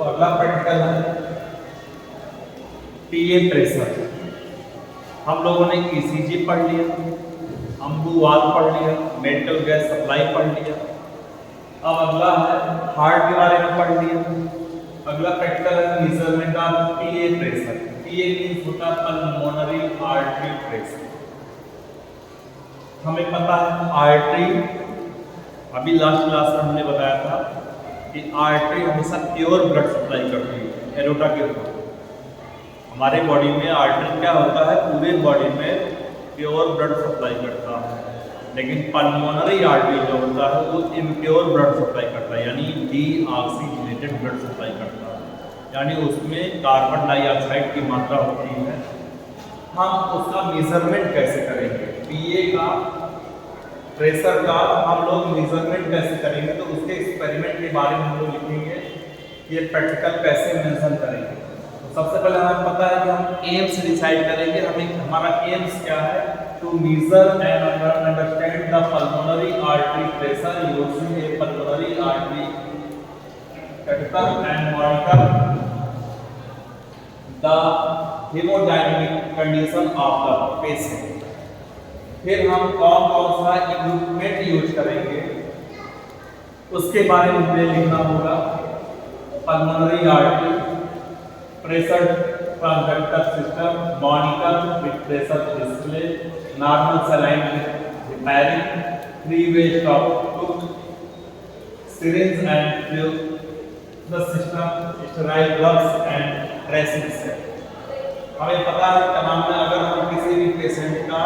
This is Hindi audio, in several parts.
तो अगला प्रैक्टिकल है पीए प्रेशर। हम लोगों ने ईसीजी पढ़ लिया, अम्बू वाल्व पढ़ लिया, मेटल गैस सप्लाई पढ़ लिया। अब अगला है हार्ट के बारे में पढ़ लिया। अगला प्रैक्टिकल है measurement of PA pressure. PA means होता है पल्मोनरी आर्टरी प्रेशर। हमें पता है आर्टरी, अभी लास्ट क्लास में हमने बताया था कि आर्टरी हमेशा प्योर ब्लड सप्लाई करती है एरोटा के ऊपर। हमारे बॉडी में आर्टरी क्या होता है, पूरे बॉडी में प्योर ब्लड सप्लाई करता है, लेकिन पल्मोनरी आर्टरी जो होता है वो इम्प्योर ब्लड सप्लाई करता है, यानी डीऑक्सीजनेटेड ब्लड सप्लाई करता है, यानी उसमें कार्बन डाइऑक्साइड की मात्रा होती है। हम उसका मेजरमेंट कैसे करेंगे, पीए का प्रेशर का हम लोग मेजरमेंट कैसे करेंगे, तो उसके एक्सपेरिमेंट के बारे में हम लोग लिखेंगे, ये प्रैक्टिकल कैसे मेंशन करेंगे। तो सबसे पहले हमें पता है कि हम एम्स डिसाइड करेंगे। हमें हमारा एम्स क्या है, to measure and understand the pulmonary artery pressure using a pulmonary artery catheter and monitor the hemodynamic condition of the patient. फिर हम कौन कौन सा इक्विपमेंट यूज करेंगे उसके बारे में हमें लिखना होगा। Pulmonary artery pressure transducer system, monitor with pressure display, normal saline repairing, three way stop to syringe and fill the system, sterile gloves and dressing set। हमें पता है तमाम में अगर हम किसी भी पेशेंट का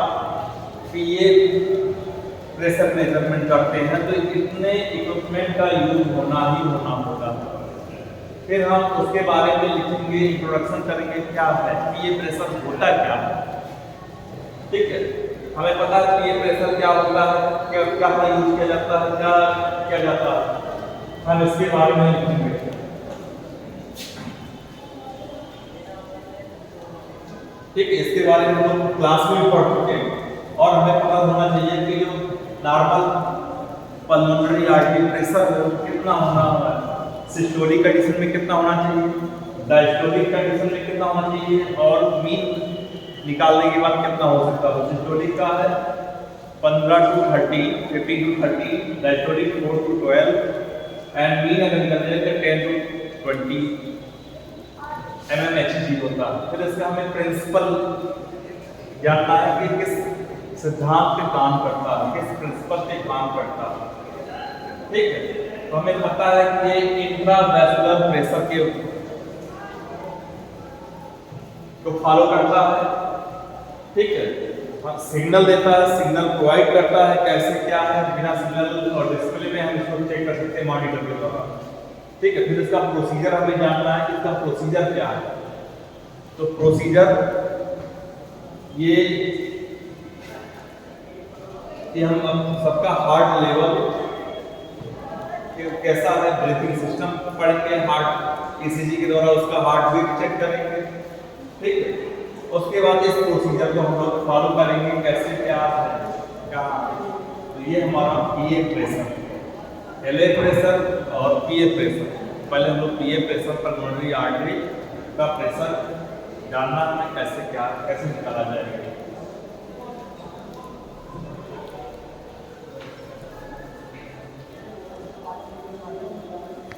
पीए प्रेशर मेजरमेंट करते हैं तो इतने इक्विपमेंट का यूज होना ही होना होगा। फिर हम उसके बारे में लिखेंगे, इंट्रोडक्शन करेंगे क्या है पीए प्रेशर होता क्या है, ठीक है। हमें पता है पीए प्रेशर क्या होता है, क्या क्या यूज किया जाता है, क्या किया जाता है, हम इसके बारे में लिखेंगे। ठीक है, इसके बारे में हम क्लास में भी पढ़ चुके हैं और हमें पता होना चाहिए कि जो नॉर्मल पल्मोनरी आर्टरी प्रेशर कितना होना है, सिस्टोलिक कंडीशन में कितना होना चाहिए, डायस्टोलिक कंडीशन में कितना होना चाहिए, और मीन निकालने के बाद कितना हो सकता है। सिस्टोलिक का है 15 to 30, 15 to 30, diastolic 4 to 12 and mean अगर निकालने के 10 to 20 mmHg होता है। फिर इसका हमें प्रिंसिपल जानना है कि किस सिद्धांत पे काम करता है, किस प्रिंसिपल पे काम करता है, ठीक है। तो हमें पता है कि ये इंट्रावेस्कुलर प्रेशर के को फॉलो करता है, ठीक है। सिग्नल देता है, सिग्नल प्रोवाइड करता है, कैसे क्या है, बिना सिग्नल और डिस्प्ले में हम इसको चेक कर सकते हैं मॉनिटर के द्वारा, ठीक है। फिर इसका प्रोसीजर हमें जानना है कि इसका प्रोसीजर क्या है। तो प्रोसीजर ये हम सबका हार्ट लेवल कैसा है, ब्रीथिंग सिस्टम पढ़ेंगे, हार्ट ईसीजी के द्वारा उसका हार्ट बीट चेक करेंगे, ठीक है। उसके बाद इस प्रोसीजर को हम लोग फॉलो करेंगे, कैसे क्या है क्या। तो ये हमारा पीए प्रेशर, एलए प्रेशर और पीए प्रेशर। पहले हम लोग पीए प्रेशर पल्मोनरी आर्टरी का प्रेशर जानना है, कैसे क्या कैसे निकाला जाएगा।